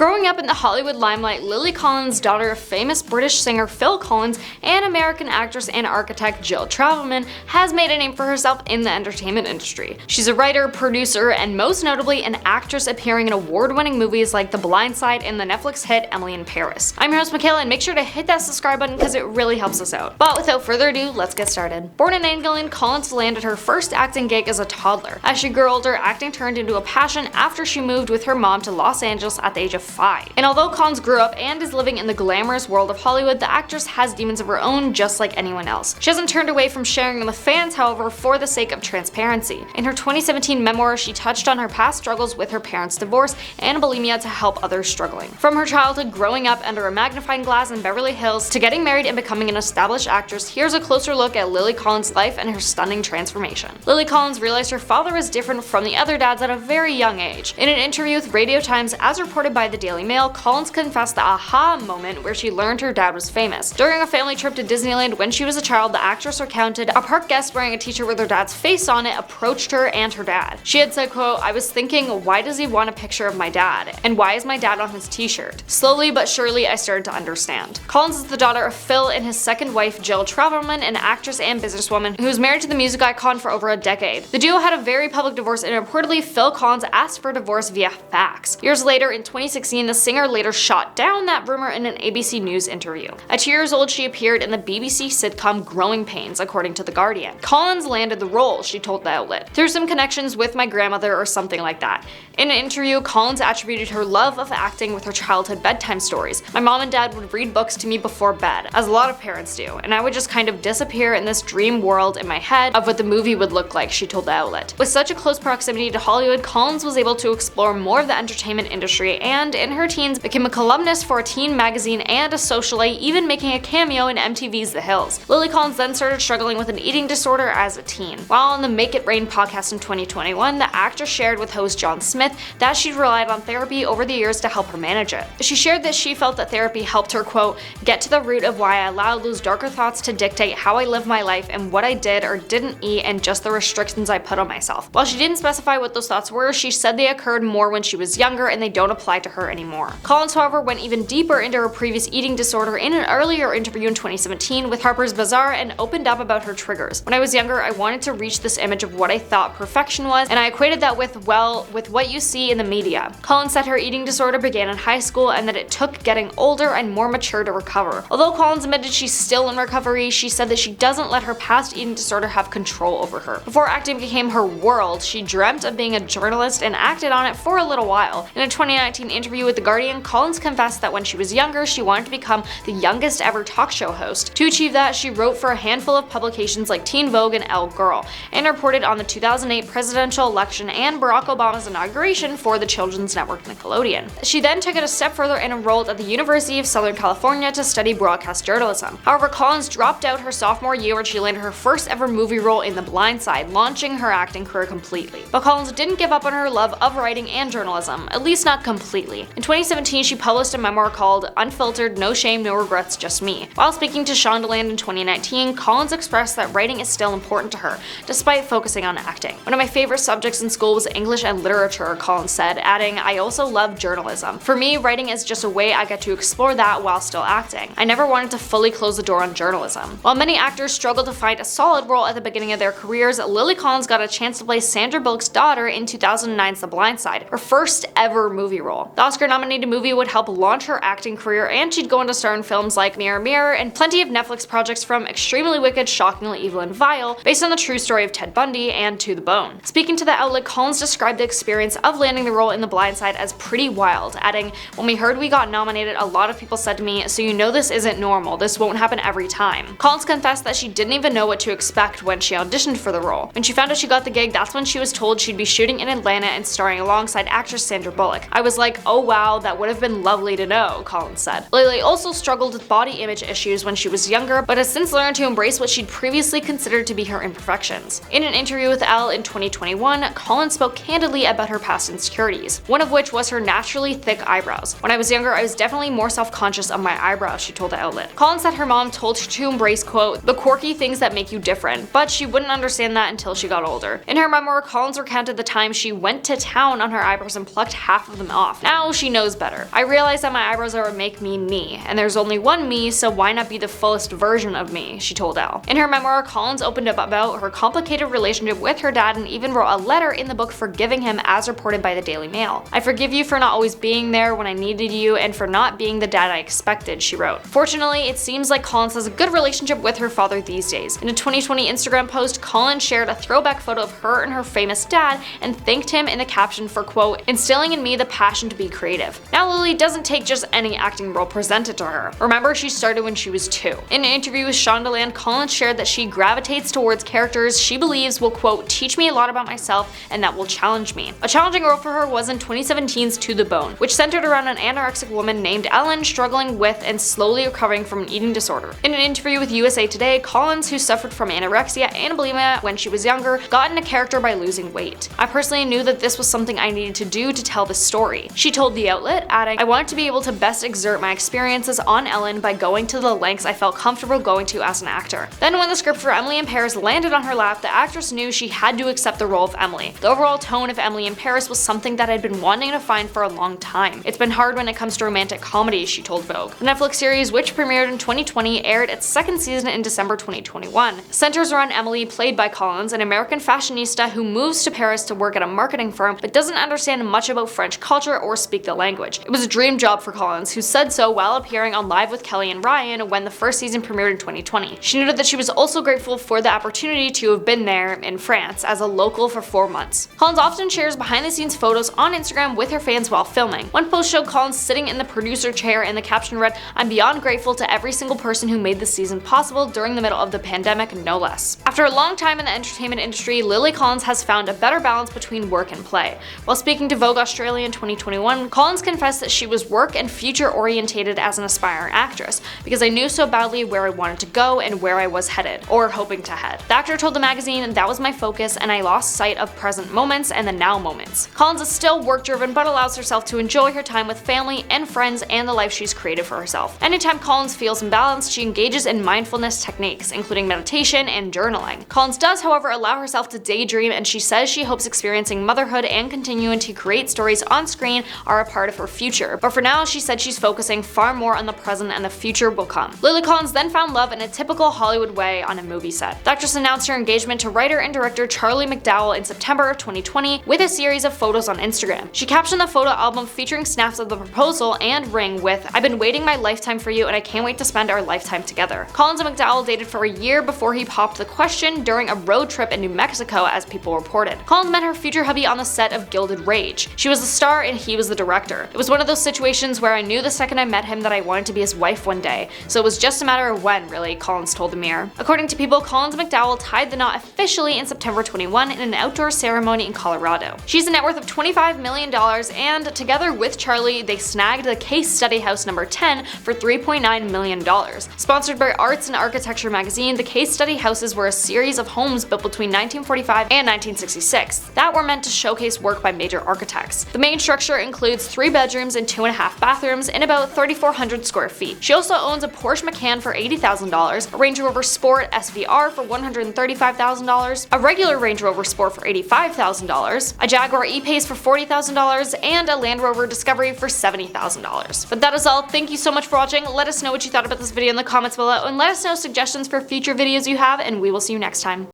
Growing up in the Hollywood limelight, Lily Collins, daughter of famous British singer Phil Collins and American actress and architect Jill Travelman, has made a name for herself in the entertainment industry. She's a writer, producer, and most notably an actress appearing in award-winning movies like The Blind Side and the Netflix hit Emily in Paris. I'm your host Michaela, and make sure to hit that subscribe button because it really helps us out. But without further ado, let's get started. Born in England, Collins landed her first acting gig as a toddler. As she grew older, acting turned into a passion after she moved with her mom to Los Angeles at the age of 5. And although Collins grew up and is living in the glamorous world of Hollywood, the actress has demons of her own just like anyone else. She hasn't turned away from sharing with fans, however, for the sake of transparency. In her 2017 memoir, she touched on her past struggles with her parents' divorce and bulimia to help others struggling. From her childhood growing up under a magnifying glass in Beverly Hills to getting married and becoming an established actress, here's a closer look at Lily Collins' life and her stunning transformation. Lily Collins realized her father was different from the other dads at a very young age. In an interview with Radio Times, as reported by the Daily Mail, Collins confessed the aha moment where she learned her dad was famous. During a family trip to Disneyland when she was a child, the actress recounted a park guest wearing a t-shirt with her dad's face on it approached her and her dad. She had said, quote, "I was thinking, why does he want a picture of my dad? And why is my dad on his t-shirt?" Slowly but surely, I started to understand. Collins is the daughter of Phil and his second wife, Jill Travelman, an actress and businesswoman who was married to the music icon for over a decade. The duo had a very public divorce, and reportedly Phil Collins asked for a divorce via fax. Years later, in 2016, the singer later shot down that rumor in an ABC News interview. At 2 years old, she appeared in the BBC sitcom Growing Pains, according to The Guardian. Collins landed the role, she told the outlet, through some connections with my grandmother or something like that. In an interview, Collins attributed her love of acting with her childhood bedtime stories. My mom and dad would read books to me before bed, as a lot of parents do, and I would just kind of disappear in this dream world in my head of what the movie would look like, she told the outlet. With such a close proximity to Hollywood, Collins was able to explore more of the entertainment industry and, in her teens, became a columnist for a teen magazine and a socialite, even making a cameo in MTV's The Hills. Lily Collins then started struggling with an eating disorder as a teen. While on the Make It Rain podcast in 2021, the actress shared with host John Smith that she'd relied on therapy over the years to help her manage it. She shared that she felt that therapy helped her, quote, "get to the root of why I allowed those darker thoughts to dictate how I live my life and what I did or didn't eat and just the restrictions I put on myself." While she didn't specify what those thoughts were, she said they occurred more when she was younger and they don't apply to her anymore. Collins, however, went even deeper into her previous eating disorder in an earlier interview in 2017 with Harper's Bazaar and opened up about her triggers. "When I was younger, I wanted to reach this image of what I thought perfection was, and I equated that with what you see in the media." Collins said her eating disorder began in high school and that it took getting older and more mature to recover. Although Collins admitted she's still in recovery, she said that she doesn't let her past eating disorder have control over her. Before acting became her world, she dreamt of being a journalist and acted on it for a little while. In a 2019 interview with The Guardian, Collins confessed that when she was younger, she wanted to become the youngest ever talk show host. To achieve that, she wrote for a handful of publications like Teen Vogue and Elle Girl, and reported on the 2008 presidential election and Barack Obama's inauguration for the children's network Nickelodeon. She then took it a step further and enrolled at the University of Southern California to study broadcast journalism. However, Collins dropped out her sophomore year when she landed her first ever movie role in The Blind Side, launching her acting career completely. But Collins didn't give up on her love of writing and journalism, at least not completely. In 2017, she published a memoir called Unfiltered, No Shame, No Regrets, Just Me. While speaking to Shondaland in 2019, Collins expressed that writing is still important to her, despite focusing on acting. "One of my favorite subjects in school was English and literature," Collins said, adding, "I also love journalism. For me, writing is just a way I get to explore that while still acting. I never wanted to fully close the door on journalism." While many actors struggle to find a solid role at the beginning of their careers, Lily Collins got a chance to play Sandra Bullock's daughter in 2009's The Blind Side, her first ever movie role. The Oscar-nominated movie would help launch her acting career, and she'd go on to star in films like Mirror Mirror and plenty of Netflix projects from Extremely Wicked, Shockingly Evil and Vile, based on the true story of Ted Bundy, and To the Bone. Speaking to the outlet, Collins described the experience of landing the role in The Blind Side as pretty wild, adding, "When we heard we got nominated, a lot of people said to me, so you know this isn't normal, this won't happen every time." Collins confessed that she didn't even know what to expect when she auditioned for the role. When she found out she got the gig, that's when she was told she'd be shooting in Atlanta and starring alongside actress Sandra Bullock. "I was like, oh wow, that would have been lovely to know," Collins said. Lily also struggled with body image issues when she was younger, but has since learned to embrace what she'd previously considered to be her imperfections. In an interview with Elle in 2021, Collins spoke candidly about her past insecurities, one of which was her naturally thick eyebrows. "When I was younger, I was definitely more self-conscious of my eyebrows," she told the outlet. Collins said her mom told her to embrace, quote, "the quirky things that make you different," but she wouldn't understand that until she got older. In her memoir, Collins recounted the time she went to town on her eyebrows and plucked half of them off. Now, now she knows better. I realize that my eyebrows are what make me, and there's only one me, so why not be the fullest version of me, she told Elle. In her memoir, Collins opened up about her complicated relationship with her dad and even wrote a letter in the book forgiving him, as reported by the Daily Mail. "I forgive you for not always being there when I needed you and for not being the dad I expected," she wrote. Fortunately, it seems like Collins has a good relationship with her father these days. In a 2020 Instagram post, Collins shared a throwback photo of her and her famous dad and thanked him in the caption for, quote, "instilling in me the passion to be creative." Now Lily doesn't take just any acting role presented to her. Remember, she started when she was 2. In an interview with Shondaland, Collins shared that she gravitates towards characters she believes will, quote, "teach me a lot about myself and that will challenge me." A challenging role for her was in 2017's To the Bone, which centered around an anorexic woman named Ellen struggling with and slowly recovering from an eating disorder. In an interview with USA Today, Collins, who suffered from anorexia and bulimia when she was younger, got into character by losing weight. "I personally knew that this was something I needed to do to tell this story," she told the outlet, adding, "I wanted to be able to best exert my experiences on Ellen by going to the lengths I felt comfortable going to as an actor." Then when the script for Emily in Paris landed on her lap, the actress knew she had to accept the role of Emily. The overall tone of Emily in Paris was something that I'd been wanting to find for a long time. "It's been hard when it comes to romantic comedies," she told Vogue. The Netflix series, which premiered in 2020, aired its second season in December 2021. Centers around Emily, played by Collins, an American fashionista who moves to Paris to work at a marketing firm but doesn't understand much about French culture or speak the language. It was a dream job for Collins, who said so while appearing on Live with Kelly and Ryan when the first season premiered in 2020. She noted that she was also grateful for the opportunity to have been there in France as a local for 4 months. Collins often shares behind-the-scenes photos on Instagram with her fans while filming. One post showed Collins sitting in the producer chair and the caption read, "I'm beyond grateful to every single person who made this season possible during the middle of the pandemic, no less." After a long time in the entertainment industry, Lily Collins has found a better balance between work and play. While speaking to Vogue Australia in 2021, Collins confessed that she was work and future-orientated as an aspiring actress, because I knew so badly where I wanted to go and where I was headed, or hoping to head. The actor told the magazine, "That was my focus and I lost sight of present moments and the now moments." Collins is still work-driven but allows herself to enjoy her time with family and friends and the life she's created for herself. Anytime Collins feels imbalanced, she engages in mindfulness techniques, including meditation and journaling. Collins does, however, allow herself to daydream, and she says she hopes experiencing motherhood and continuing to create stories on screen are a part of her future. But for now, she said she's focusing far more on the present and the future will come. Lily Collins then found love in a typical Hollywood way on a movie set. The actress announced her engagement to writer and director Charlie McDowell in September of 2020 with a series of photos on Instagram. She captioned the photo album featuring snaps of the proposal and ring with, "I've been waiting my lifetime for you and I can't wait to spend our lifetime together." Collins and McDowell dated for a year before he popped the question during a road trip in New Mexico, as people reported. Collins met her future hubby on the set of Gilded Rage. She was the star and he was the director. "It was one of those situations where I knew the second I met him that I wanted to be his wife one day, so it was just a matter of when, really," Collins told the Mirror. According to People, Collins and McDowell tied the knot officially in September 21 in an outdoor ceremony in Colorado. She's a net worth of $25 million, and together with Charlie, they snagged the Case Study House number 10 for $3.9 million. Sponsored by Arts and Architecture magazine, the Case Study Houses were a series of homes built between 1945 and 1966 that were meant to showcase work by major architects. The main structure includes 3 bedrooms and 2.5 bathrooms in about 3,400 square feet. She also owns a Porsche Macan for $80,000, a Range Rover Sport SVR for $135,000, a regular Range Rover Sport for $85,000, a Jaguar E-Pace for $40,000, and a Land Rover Discovery for $70,000. But that is all. Thank you so much for watching. Let us know what you thought about this video in the comments below, and let us know suggestions for future videos you have, and we will see you next time.